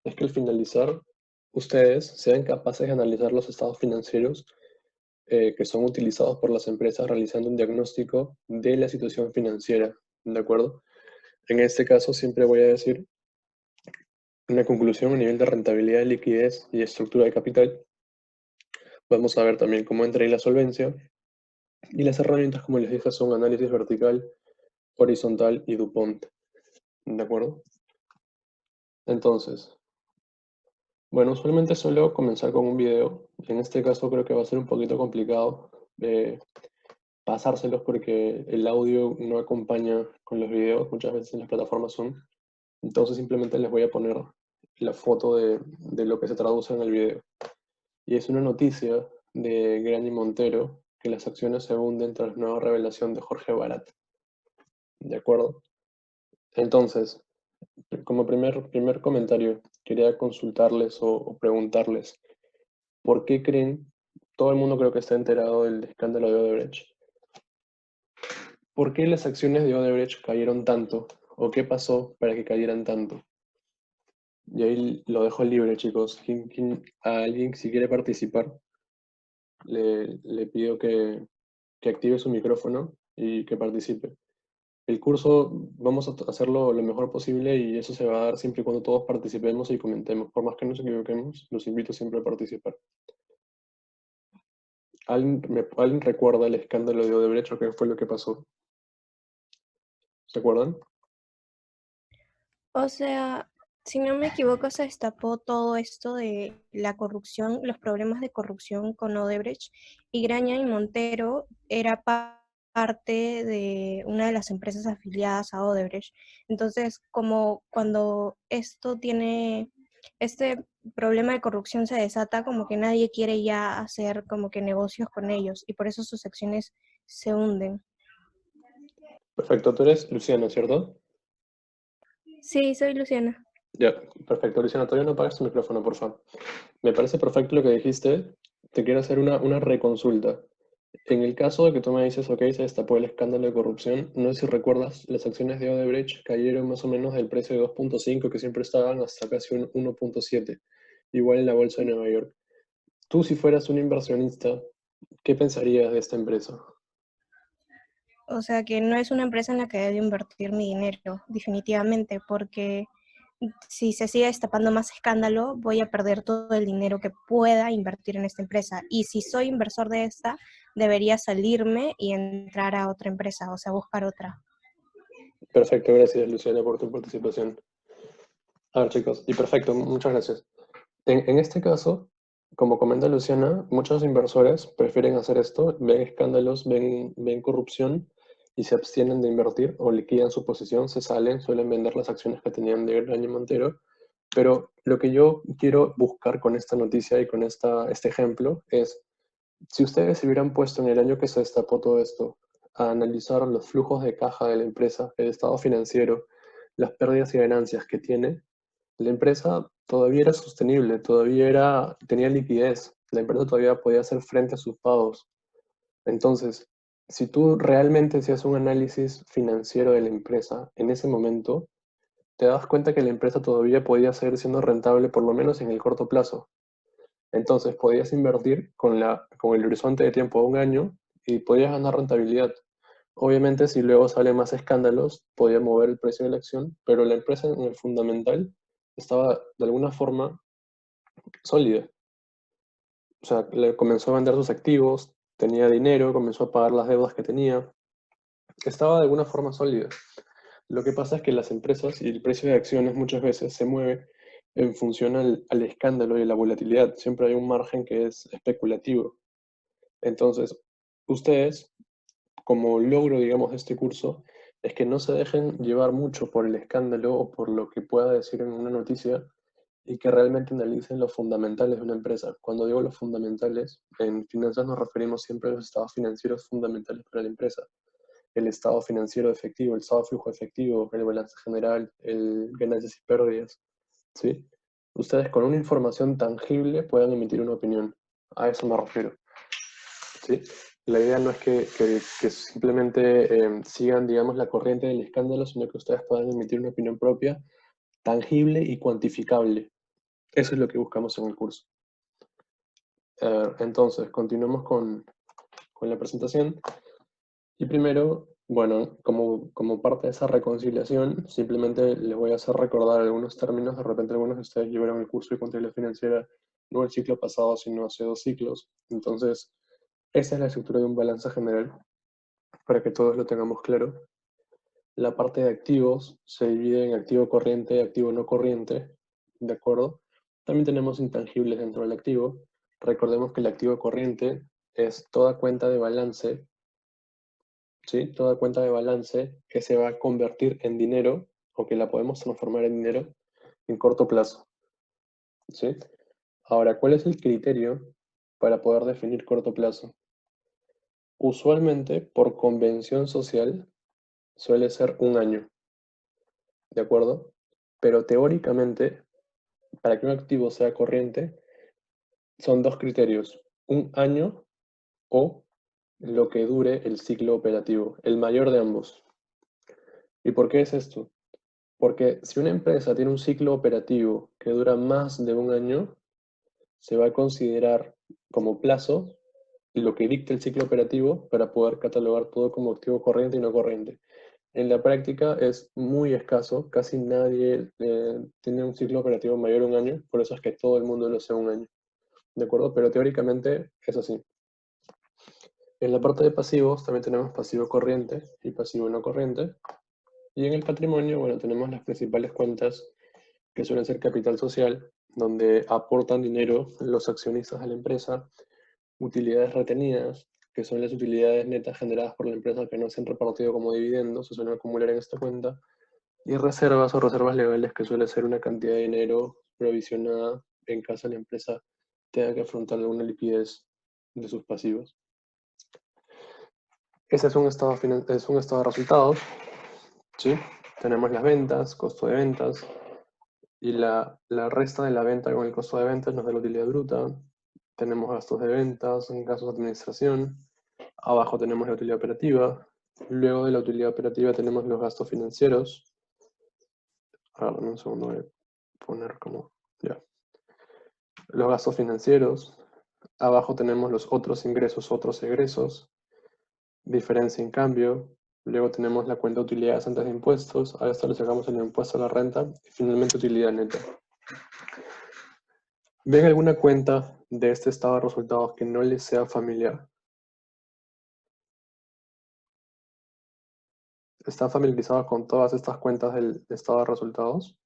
es que al finalizar, ustedes sean capaces de analizar los estados financieros que son utilizados por las empresas realizando un diagnóstico de la situación financiera, ¿de acuerdo? En este caso siempre voy a decir una conclusión a nivel de rentabilidad, liquidez y estructura de capital. Vamos a ver también cómo entra ahí la solvencia y las herramientas, como les dije, son análisis vertical, horizontal y DuPont, ¿de acuerdo? Entonces, bueno, usualmente suelo comenzar con un video. En este caso creo que va a ser un poquito complicado pasárselos porque el audio no acompaña con los videos, muchas veces en las plataformas son. Entonces simplemente les voy a poner la foto de lo que se traduce en el video. Y es una noticia de Grani Montero que las acciones se hunden tras nueva revelación de Jorge Barat. ¿De acuerdo? Entonces, como primer comentario, quería consultarles o preguntarles, ¿por qué creen? Todo el mundo creo que está enterado del escándalo de Odebrecht. ¿Por qué las acciones de Odebrecht cayeron tanto? ¿O qué pasó para que cayeran tanto? Y ahí lo dejo libre, chicos. A alguien si quiere participar, le pido que active su micrófono y que participe. El curso vamos a hacerlo lo mejor posible y eso se va a dar siempre y cuando todos participemos y comentemos. Por más que nos equivoquemos, los invito siempre a participar. ¿Alguien recuerda el escándalo de Odebrecht o qué fue lo que pasó? ¿Se acuerdan? O sea, si no me equivoco, se destapó todo esto de la corrupción, los problemas de corrupción con Odebrecht, y Graña y Montero era parte de una de las empresas afiliadas a Odebrecht. Entonces, como cuando este problema de corrupción se desata, como que nadie quiere ya hacer como que negocios con ellos, y por eso sus acciones se hunden. Perfecto, tú eres Luciana, ¿cierto? Sí, soy Luciana. Ya, perfecto, Luciana, todavía no apagas tu micrófono, por favor. Me parece perfecto lo que dijiste. Te quiero hacer una reconsulta. En el caso de que tú me dices, ok, se destapó el escándalo de corrupción, no sé si recuerdas, las acciones de Odebrecht cayeron más o menos del precio de 2.5 que siempre estaban hasta casi un 1.7, igual en la bolsa de Nueva York. Tú, si fueras un inversionista, ¿qué pensarías de esta empresa? O sea que no es una empresa en la que debo invertir mi dinero, definitivamente, porque si se sigue destapando más escándalo, voy a perder todo el dinero que pueda invertir en esta empresa. Y si soy inversor de esta, debería salirme y entrar a otra empresa, o sea, buscar otra. Perfecto, gracias, Luciana, por tu participación. A ver, chicos, y perfecto, muchas gracias. En este caso, como comenta Luciana, muchos inversores prefieren hacer esto, ven escándalos, ven corrupción y se abstienen de invertir o liquidan su posición, se salen, suelen vender las acciones que tenían de Graña Montero. Pero lo que yo quiero buscar con esta noticia y con este ejemplo es, si ustedes se hubieran puesto en el año que se destapó todo esto a analizar los flujos de caja de la empresa, el estado financiero, las pérdidas y ganancias que tiene, la empresa todavía era sostenible, tenía liquidez, la empresa todavía podía hacer frente a sus pagos. Entonces, si tú realmente hacías un análisis financiero de la empresa en ese momento, te das cuenta que la empresa todavía podía seguir siendo rentable, por lo menos en el corto plazo. Entonces, podías invertir con el horizonte de tiempo de un año y podías ganar rentabilidad. Obviamente, si luego salen más escándalos, podía mover el precio de la acción, pero la empresa en el fundamental estaba de alguna forma sólida. O sea, le comenzó a vender sus activos, tenía dinero, comenzó a pagar las deudas que tenía, estaba de alguna forma sólida. Lo que pasa es que las empresas y el precio de acciones muchas veces se mueve en función al escándalo y a la volatilidad. Siempre hay un margen que es especulativo. Entonces, ustedes, como logro, digamos, de este curso, es que no se dejen llevar mucho por el escándalo o por lo que pueda decir en una noticia, y que realmente analicen los fundamentales de una empresa. Cuando digo los fundamentales, en finanzas nos referimos siempre a los estados financieros fundamentales para la empresa. El estado financiero efectivo, el estado de flujo efectivo, el balance general, el ganancias y pérdidas, ¿sí? Ustedes con una información tangible puedan emitir una opinión. A eso me refiero, ¿sí? La idea no es que simplemente sigan, digamos, la corriente del escándalo, sino que ustedes puedan emitir una opinión propia, tangible y cuantificable. Eso es lo que buscamos en el curso. Entonces, continuamos con la presentación. Y primero, bueno, como parte de esa reconciliación, simplemente les voy a hacer recordar algunos términos. De repente algunos de ustedes llevaron el curso de contabilidad financiera no el ciclo pasado, sino hace 2 ciclos. Entonces, esa es la estructura de un balance general, para que todos lo tengamos claro. La parte de activos se divide en activo corriente y activo no corriente, ¿de acuerdo? También tenemos intangibles dentro del activo. Recordemos que el activo corriente es toda cuenta de balance, ¿sí? Toda cuenta de balance que se va a convertir en dinero o que la podemos transformar en dinero en corto plazo, ¿sí? Ahora, ¿cuál es el criterio para poder definir corto plazo? Usualmente, por convención social, suele ser un año, ¿de acuerdo? Pero teóricamente, para que un activo sea corriente, son dos criterios, un año o lo que dure el ciclo operativo, el mayor de ambos. ¿Y por qué es esto? Porque si una empresa tiene un ciclo operativo que dura más de un año, se va a considerar como plazo lo que dicta el ciclo operativo para poder catalogar todo como activo corriente y no corriente. En la práctica es muy escaso, casi nadie tiene un ciclo operativo mayor a un año, por eso es que todo el mundo lo hace un año, ¿de acuerdo? Pero teóricamente es así. En la parte de pasivos también tenemos pasivo corriente y pasivo no corriente. Y en el patrimonio, bueno, tenemos las principales cuentas que suelen ser capital social, donde aportan dinero los accionistas de la empresa, utilidades retenidas, que son las utilidades netas generadas por la empresa que no se han repartido como dividendos, se suelen acumular en esta cuenta, y reservas o reservas legales, que suele ser una cantidad de dinero provisionada en caso la empresa tenga que afrontar alguna liquidez de sus pasivos. Ese es un estado de resultados, ¿sí? Tenemos las ventas, costo de ventas, y la resta de la venta con el costo de ventas nos da la utilidad bruta. Tenemos gastos de ventas, gastos de administración. Abajo tenemos la utilidad operativa. Luego de la utilidad operativa tenemos los gastos financieros. Ahora, dame un segundo, voy a poner como... Ya. Los gastos financieros. Abajo tenemos los otros ingresos, otros egresos. Diferencia en cambio. Luego tenemos la cuenta de utilidades antes de impuestos. A esto le sacamos el impuesto a la renta. Y finalmente utilidad neta. ¿Ven alguna cuenta de este estado de resultados que no les sea familiar? ¿Están familiarizados con todas estas cuentas del estado de resultados?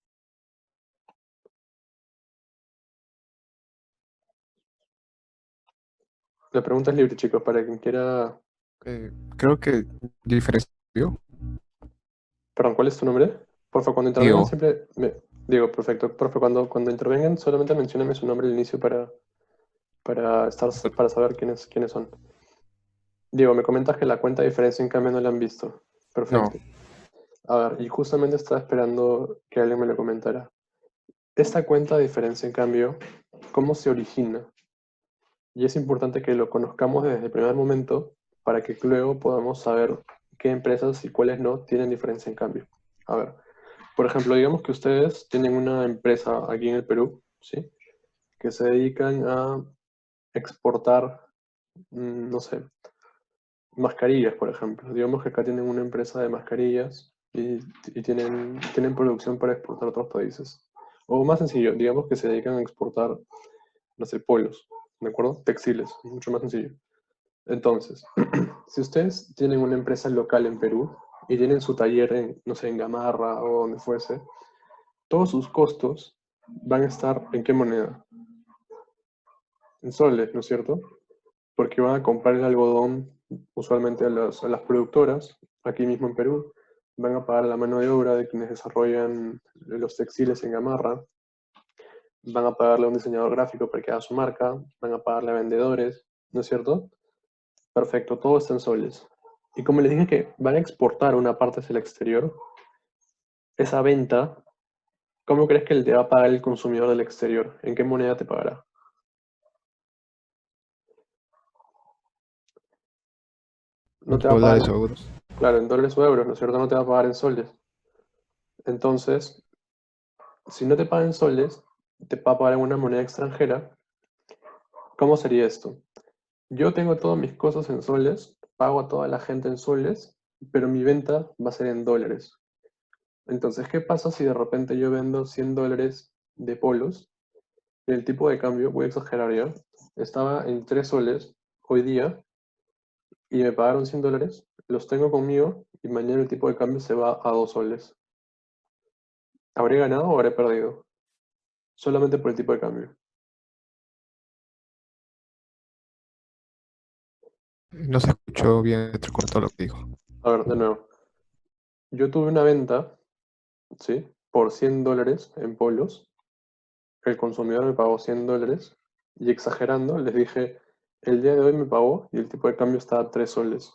La pregunta es libre, chicos, para quien quiera... Creo que diferencio. Perdón, ¿cuál es tu nombre? Porfa, cuando intervengan Digo, siempre... Digo, perfecto. Porfa, cuando intervengan solamente menciónenme su nombre al inicio para saber quiénes son. Diego, me comentas que la cuenta de diferencia en cambio no la han visto. no. Perfecto. A ver, y justamente estaba esperando que alguien me lo comentara. Esta cuenta de diferencia en cambio, ¿cómo se origina? Y es importante que lo conozcamos desde el primer momento para que luego podamos saber qué empresas y cuáles no tienen diferencia en cambio. A ver, por ejemplo, digamos que ustedes tienen una empresa aquí en el Perú, ¿sí? Que se dedican a exportar, no sé, mascarillas, por ejemplo. Digamos que acá tienen una empresa de mascarillas y tienen producción para exportar a otros países. O más sencillo, digamos que se dedican a exportar, no sé, polos, ¿de acuerdo? Textiles, mucho más sencillo. Entonces, si ustedes tienen una empresa local en Perú y tienen su taller en, no sé, en Gamarra o donde fuese, todos sus costos van a estar ¿en qué moneda? En soles, ¿no es cierto? Porque van a comprar el algodón usualmente a las productoras, aquí mismo en Perú, van a pagar la mano de obra de quienes desarrollan los textiles en Gamarra, van a pagarle a un diseñador gráfico para que haga su marca, van a pagarle a vendedores, ¿no es cierto? Perfecto, todo está en soles. Y como les dije que van a exportar una parte hacia el exterior, esa venta, ¿cómo crees que te va a pagar el consumidor del exterior? ¿En qué moneda te pagará? No te va a Dólares pagar, o euros. claro, en dólares o euros, ¿no es cierto? No te va a pagar en soles. Entonces, si no te pagan en soles, te va a pagar en una moneda extranjera, ¿cómo sería esto? Yo tengo todas mis cosas en soles, pago a toda la gente en soles, pero mi venta va a ser en dólares. Entonces, ¿qué pasa si de repente yo vendo $100 de polos? El tipo de cambio, voy a exagerar ya, estaba en 3 soles hoy día y me pagaron $100, los tengo conmigo y mañana el tipo de cambio se va a 2 soles. ¿Habré ganado o habré perdido? Solamente por el tipo de cambio. No se escuchó bien, se cortó lo que dijo. A ver, de nuevo. Yo tuve una venta, ¿sí? Por $100 en polos. El consumidor me pagó $100 y exagerando les dije, el día de hoy me pagó y el tipo de cambio está a 3 soles.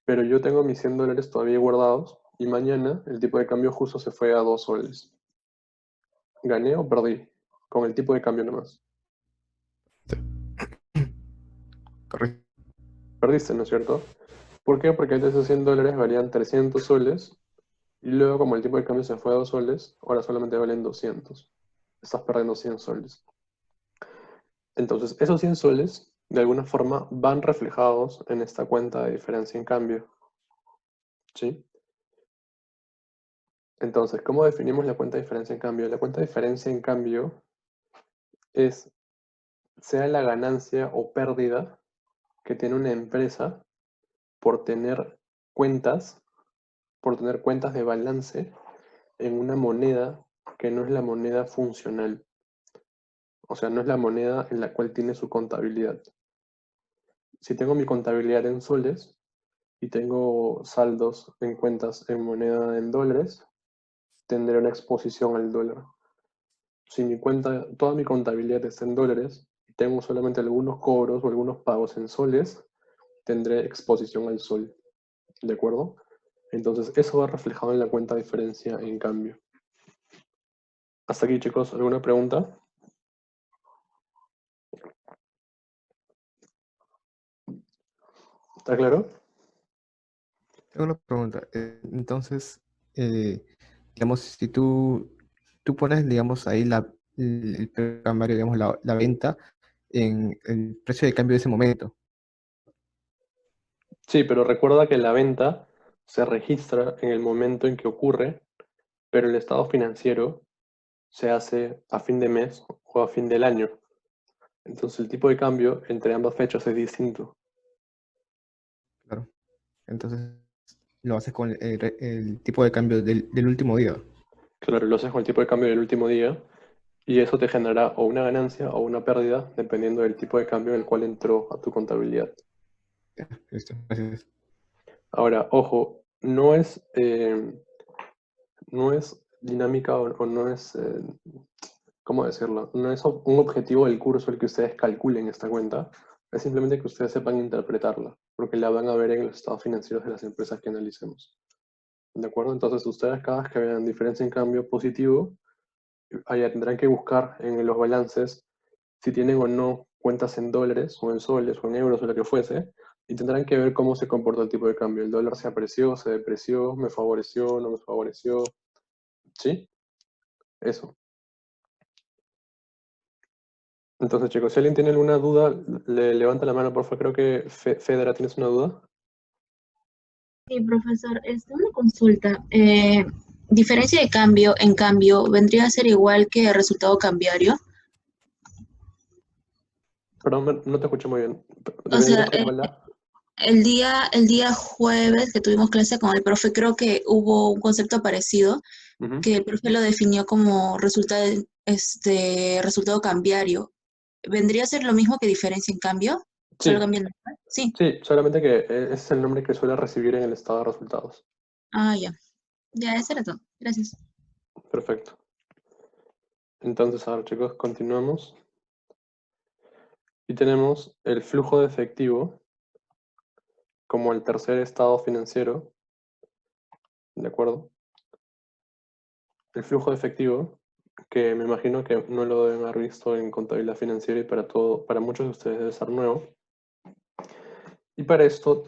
Pero yo tengo mis $100 todavía guardados y mañana el tipo de cambio justo se fue a 2 soles. ¿Gané o perdí? Con el tipo de cambio nomás. Correcto. Perdiste, ¿no es cierto? ¿Por qué? Porque antes esos $100 valían 300 soles y luego como el tipo de cambio se fue a 2 soles, ahora solamente valen 200. Estás perdiendo 100 soles. Entonces, esos 100 soles, de alguna forma, van reflejados en esta cuenta de diferencia en cambio. ¿Sí? Entonces, ¿cómo definimos la cuenta de diferencia en cambio? La cuenta de diferencia en cambio es, sea la ganancia o pérdida que tiene una empresa por tener cuentas, por tener cuentas de balance en una moneda que no es la moneda funcional. O sea, no es la moneda en la cual tiene su contabilidad. Si tengo mi contabilidad en soles y tengo saldos en cuentas en moneda en dólares, tendré una exposición al dólar. Si mi cuenta, toda mi contabilidad está en dólares y tengo solamente algunos cobros o algunos pagos en soles, tendré exposición al sol. ¿De acuerdo? Entonces, eso va reflejado en la cuenta de diferencia en cambio. Hasta aquí, chicos, ¿alguna pregunta? ¿Está claro? Tengo una pregunta. Entonces, digamos, si tú pones, digamos, ahí el precio cambiario, digamos, la venta en el precio de cambio de ese momento. Sí, pero recuerda que la venta se registra en el momento en que ocurre, pero el estado financiero se hace a fin de mes o a fin del año. Entonces el tipo de cambio entre ambas fechas es distinto. Claro. Entonces, lo haces con el tipo de cambio del último día. Claro, lo haces con el tipo de cambio del último día y eso te generará o una ganancia o una pérdida dependiendo del tipo de cambio en el cual entró a tu contabilidad. Ya, listo. Gracias. Ahora, ojo, no es dinámica o no es, ¿cómo decirlo? No es un objetivo del curso el que ustedes calculen esta cuenta, es simplemente que ustedes sepan interpretarla, porque la van a ver en los estados financieros de las empresas que analicemos. ¿De acuerdo? Entonces ustedes cada vez que vean diferencia en cambio positivo, allá tendrán que buscar en los balances si tienen o no cuentas en dólares o en soles o en euros o lo que fuese, y tendrán que ver cómo se comporta el tipo de cambio. El dólar se apreció, se depreció, me favoreció, no me favoreció. ¿Sí? Eso. Entonces, chicos, si alguien tiene alguna duda, le levanta la mano, por favor. Creo que Federa, ¿tienes una duda? Sí, profesor, una consulta. Diferencia de cambio, en cambio, ¿vendría a ser igual que resultado cambiario? Perdón, no te escuché muy bien. O sea, ¿Debería hablar? el día jueves que tuvimos clase con el profe, creo que hubo un concepto parecido, Ujú. que el profe lo definió como resultado cambiario. ¿Vendría a ser lo mismo que diferencia en cambio? ¿Solo Sí, cambia el nombre? Sí. sí, solamente que ese es el nombre que suele recibir en el estado de resultados. Ah, ya. Ya, eso era todo. Gracias. Perfecto. Entonces, ahora, chicos, continuamos. Y tenemos el flujo de efectivo como el tercer estado financiero, ¿de acuerdo? El flujo de efectivo, que me imagino que no lo deben haber visto en contabilidad financiera y para muchos de ustedes debe ser nuevo. Y para esto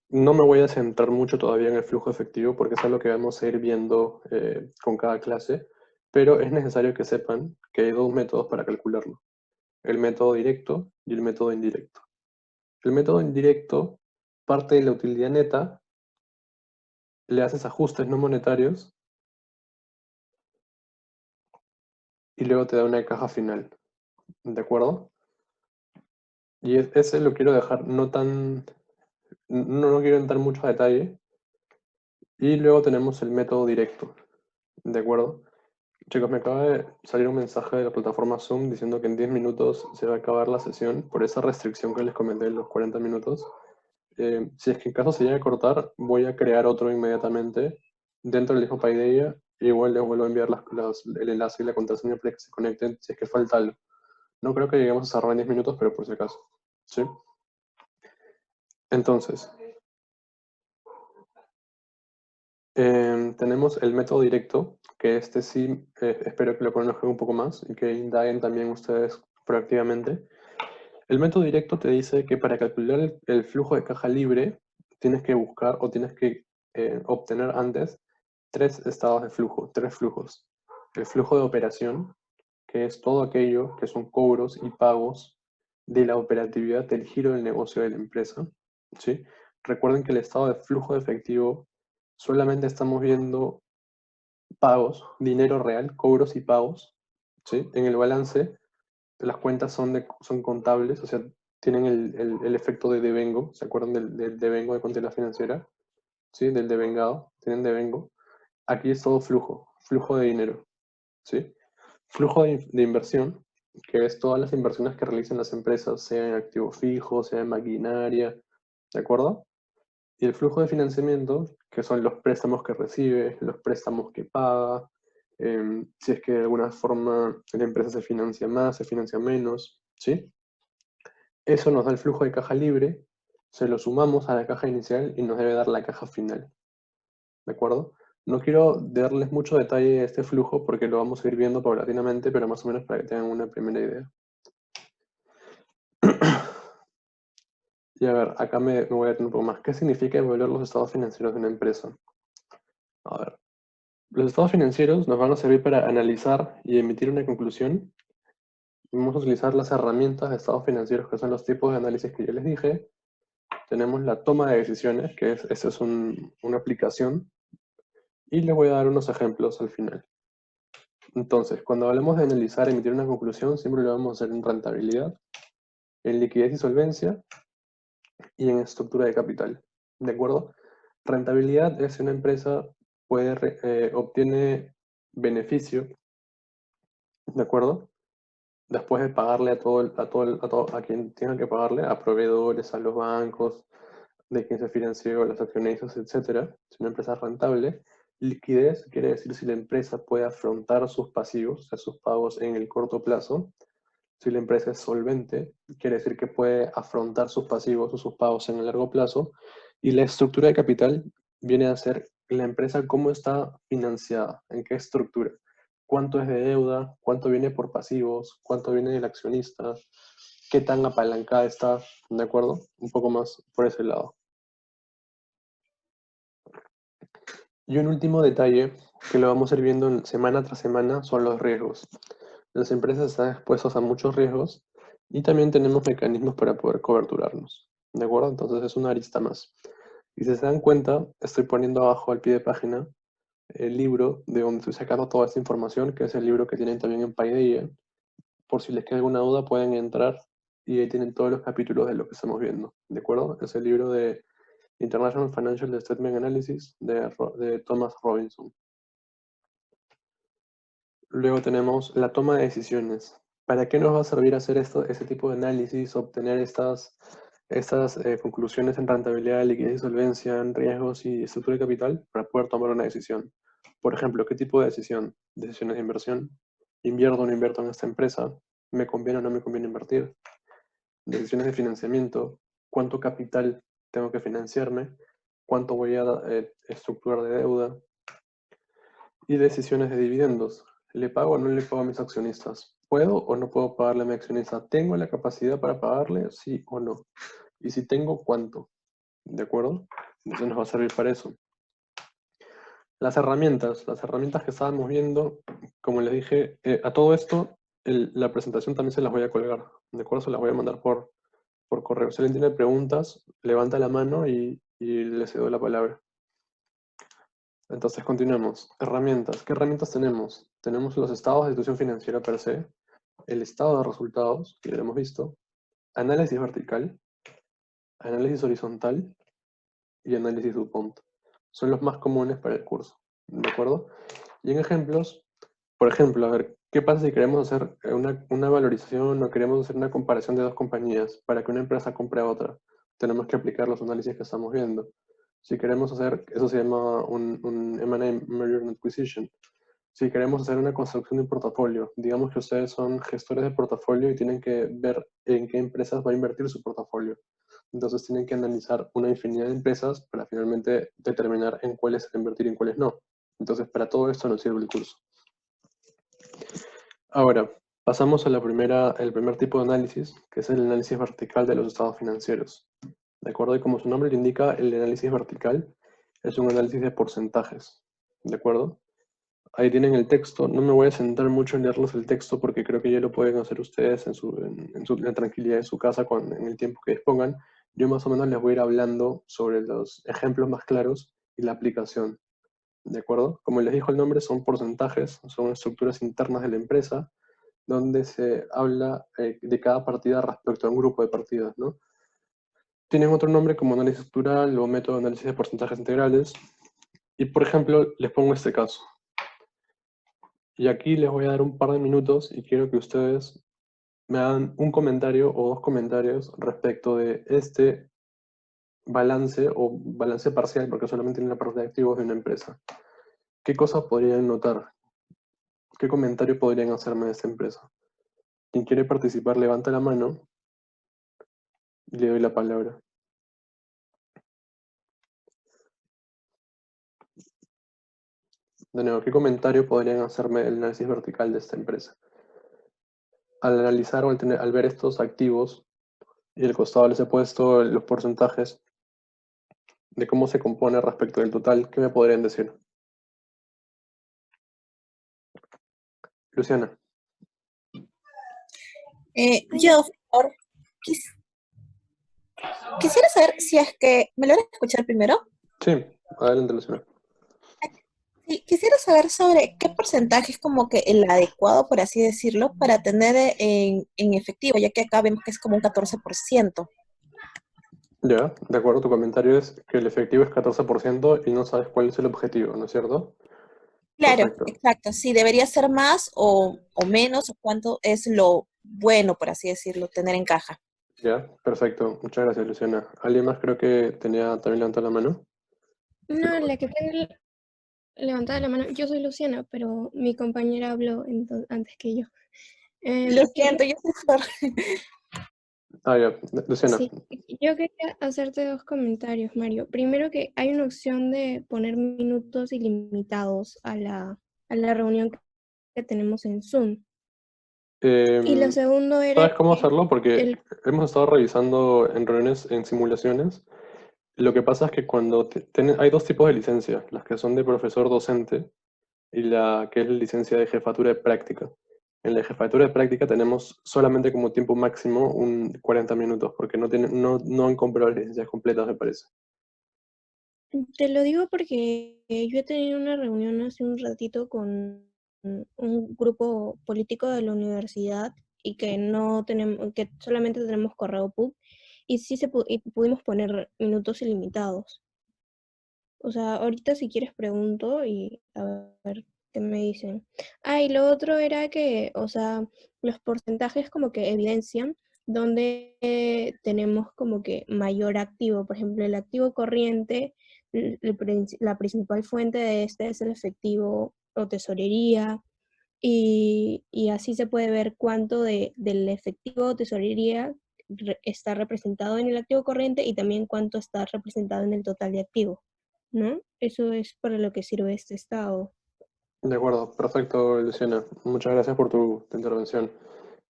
no me voy a centrar mucho todavía en el flujo efectivo porque es algo que vamos a ir viendo con cada clase, pero es necesario que sepan que hay dos métodos para calcularlo. El método directo y el método indirecto. El método indirecto parte de la utilidad neta, le haces ajustes no monetarios y luego te da una caja final. ¿De acuerdo? Y ese lo quiero dejar no quiero entrar mucho a detalle. Y luego tenemos el método directo. ¿De acuerdo? Chicos, me acaba de salir un mensaje de la plataforma Zoom diciendo que en 10 minutos se va a acabar la sesión por esa restricción que les comenté de los 40 minutos. Si es que en caso se llega a cortar, voy a crear otro inmediatamente dentro del mismo Paideia. Igual les vuelvo a enviar el enlace y la contraseña para que se conecten si es que falta algo. No creo que lleguemos a cerrar en 10 minutos, pero por si acaso. ¿Sí? Entonces, tenemos el método directo, que este sí espero que lo conozcan un poco más y que indaguen también ustedes proactivamente. El método directo te dice que para calcular el flujo de caja libre tienes que buscar o tienes que obtener antes tres estados de flujo, tres flujos. El flujo de operación, que es todo aquello que son cobros y pagos de la operatividad del giro del negocio de la empresa. ¿Sí? Recuerden que el estado de flujo de efectivo solamente estamos viendo pagos, dinero real, cobros y pagos. ¿Sí? En el balance las cuentas son contables, o sea, tienen el efecto de devengo. ¿Se acuerdan del devengo de contabilidad financiera? ¿Sí? Del devengado, tienen devengo. Aquí es todo flujo de dinero. ¿Sí? Flujo de inversión, que es todas las inversiones que realizan las empresas, sea en activos fijos, sea en maquinaria, ¿de acuerdo? Y el flujo de financiamiento, que son los préstamos que recibe, los préstamos que paga, si es que de alguna forma la empresa se financia más, se financia menos, ¿sí? Eso nos da el flujo de caja libre, se lo sumamos a la caja inicial y nos debe dar la caja final, ¿de acuerdo? No quiero darles mucho detalle a este flujo porque lo vamos a ir viendo paulatinamente, pero más o menos para que tengan una primera idea. Y a ver, acá me voy a detener un poco más. ¿Qué significa evaluar los estados financieros de una empresa? A ver, los estados financieros nos van a servir para analizar y emitir una conclusión. Vamos a utilizar las herramientas de estados financieros, que son los tipos de análisis que yo les dije. Tenemos la toma de decisiones, que esa es una aplicación. Y les voy a dar unos ejemplos al final. Entonces, cuando hablamos de analizar y emitir una conclusión, siempre lo vamos a hacer en rentabilidad, en liquidez y solvencia, y en estructura de capital. ¿De acuerdo? Rentabilidad es si una empresa obtiene beneficio, ¿de acuerdo? Después de pagarle a quien tenga que pagarle, a proveedores, a los bancos, de quien se financió, a los accionistas, etc. Si una empresa es rentable. Liquidez quiere decir si la empresa puede afrontar sus pasivos, o sea, sus pagos en el corto plazo. Si la empresa es solvente, quiere decir que puede afrontar sus pasivos o sus pagos en el largo plazo. Y la estructura de capital viene a ser la empresa cómo está financiada, en qué estructura. Cuánto es de deuda, cuánto viene por pasivos, cuánto viene del accionista, qué tan apalancada está, ¿de acuerdo? Un poco más por ese lado. Y un último detalle que lo vamos a ir viendo semana tras semana son los riesgos. Las empresas están expuestas a muchos riesgos y también tenemos mecanismos para poder coberturarnos. ¿De acuerdo? Entonces es una arista más. Y si se dan cuenta, estoy poniendo abajo al pie de página el libro de donde estoy sacando toda esta información, que es el libro que tienen también en Paideia. Por si les queda alguna duda, pueden entrar y ahí tienen todos los capítulos de lo que estamos viendo. ¿De acuerdo? Es el libro de International Financial Statement Analysis de Thomas Robinson. Luego tenemos la toma de decisiones. ¿Para qué nos va a servir hacer este tipo de análisis, obtener estas conclusiones en rentabilidad, liquidez y solvencia, en riesgos y estructura de capital? Para poder tomar una decisión. Por ejemplo, ¿qué tipo de decisión? Decisiones de inversión. ¿Invierto o no invierto en esta empresa? ¿Me conviene o no me conviene invertir? Decisiones de financiamiento. ¿Cuánto capital tengo que financiarme? ¿Cuánto voy a estructurar de deuda? Y decisiones de dividendos. ¿Le pago o no le pago a mis accionistas? ¿Puedo o no puedo pagarle a mi accionista? ¿Tengo la capacidad para pagarle? Sí o no. Y si tengo, ¿cuánto? ¿De acuerdo? Entonces nos va a servir para eso. Las herramientas que estábamos viendo, como les dije, a todo esto la presentación también se las voy a colgar, ¿de acuerdo? Se las voy a mandar por correo. Si alguien tiene preguntas, levanta la mano y le cedo la palabra. Entonces, continuemos. Herramientas. ¿Qué herramientas tenemos? Tenemos los estados de institución financiera per se, el estado de resultados, que ya lo hemos visto, análisis vertical, análisis horizontal y análisis DuPont. Son los más comunes para el curso, ¿de acuerdo? Y en ejemplos, por ejemplo, a ver, ¿qué pasa si queremos hacer una valorización o queremos hacer una comparación de dos compañías para que una empresa compre a otra? Tenemos que aplicar los análisis que estamos viendo. Si queremos hacer, eso se llama un M&A, Merger and Acquisition. Si queremos hacer una construcción de un portafolio, digamos que ustedes son gestores de portafolio y tienen que ver en qué empresas va a invertir su portafolio. Entonces tienen que analizar una infinidad de empresas para finalmente determinar en cuáles invertir y en cuáles no. Entonces para todo esto nos sirve el curso. Ahora, pasamos a el primer tipo de análisis, que es el análisis vertical de los estados financieros. ¿De acuerdo? Y como su nombre lo indica, el análisis vertical es un análisis de porcentajes. ¿De acuerdo? Ahí tienen el texto. No me voy a sentar mucho en leerles el texto porque creo que ya lo pueden hacer ustedes en la tranquilidad de su casa en el tiempo que dispongan. Yo más o menos les voy a ir hablando sobre los ejemplos más claros y la aplicación. ¿De acuerdo? Como les dijo el nombre, son porcentajes, son estructuras internas de la empresa, donde se habla de cada partida respecto a un grupo de partidas, ¿no? Tienen otro nombre como análisis estructural o método de análisis de porcentajes integrales. Y por ejemplo, les pongo este caso. Y aquí les voy a dar un par de minutos y quiero que ustedes me hagan un comentario o dos comentarios respecto de este balance o balance parcial, porque solamente tiene la parte de activos de una empresa. ¿Qué cosas podrían notar? ¿Qué comentario podrían hacerme de esta empresa? Quien quiere participar, levanta la mano y le doy la palabra. De nuevo, ¿qué comentario podrían hacerme del análisis vertical de esta empresa? Al analizar o al ver estos activos y el costado les he puesto los porcentajes de cómo se compone respecto del total, ¿qué me podrían decir? Luciana. Yo, por quisiera saber si es que, ¿me lo van a escuchar primero? Sí, adelante, Luciana. Sí, quisiera saber sobre qué porcentaje es como que el adecuado, por así decirlo, para tener en efectivo, ya que acá vemos que es como un 14%. Ya, de acuerdo, tu comentario es que el efectivo es 14% y no sabes cuál es el objetivo, ¿no es cierto? Claro, Perfecto. exacto. Si debería ser más o menos, o cuánto es lo bueno, por así decirlo, tener en caja. Ya, perfecto. Muchas gracias, Luciana. ¿Alguien más creo que tenía también levantado la mano? No, la que tiene levantada la mano, yo soy Luciana, pero mi compañera habló antes que yo. Lo Quería siento, yo soy Flor. Ah, ya, Luciana. Sí, yo quería hacerte dos comentarios, Mario. Primero, que hay una opción de poner minutos ilimitados a la reunión que tenemos en Zoom. Y lo segundo era ¿Sabes cómo que hacerlo? Porque el, hemos estado revisando en reuniones, en simulaciones. Lo que pasa es que cuando hay dos tipos de licencias, las que son de profesor docente y la que es la licencia de jefatura de práctica. En la jefatura de práctica tenemos solamente como tiempo máximo 40 minutos, porque no han comprado las licencias completas, me parece. te lo digo porque yo he tenido una reunión hace un ratito con un grupo político de la universidad y que no tenemos, que solamente tenemos correo PUC y sí y pudimos poner minutos ilimitados. O sea, ahorita si quieres pregunto y a ver qué me dicen. Ah, y lo otro era que, o sea, los porcentajes como que evidencian donde tenemos como que mayor activo. Por ejemplo, el activo corriente, la principal fuente de este es el efectivo o tesorería. Y así se puede ver cuánto del efectivo o tesorería está representado en el activo corriente y también cuánto está representado en el total de activos, ¿no? Eso es para lo que sirve este estado. De acuerdo, perfecto, Luciana. Muchas gracias por tu intervención.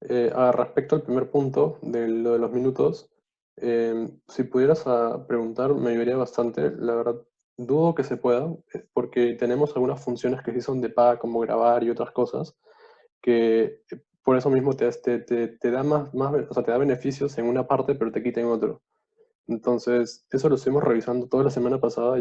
Respecto al primer punto de lo de los minutos, si pudieras preguntar, me ayudaría bastante. La verdad, dudo que se pueda, porque tenemos algunas funciones que sí son de paga, como grabar y otras cosas, que por eso mismo te da o sea, te da beneficios en una parte, pero te quita en otro. Entonces, eso lo estuvimos revisando toda la semana pasada.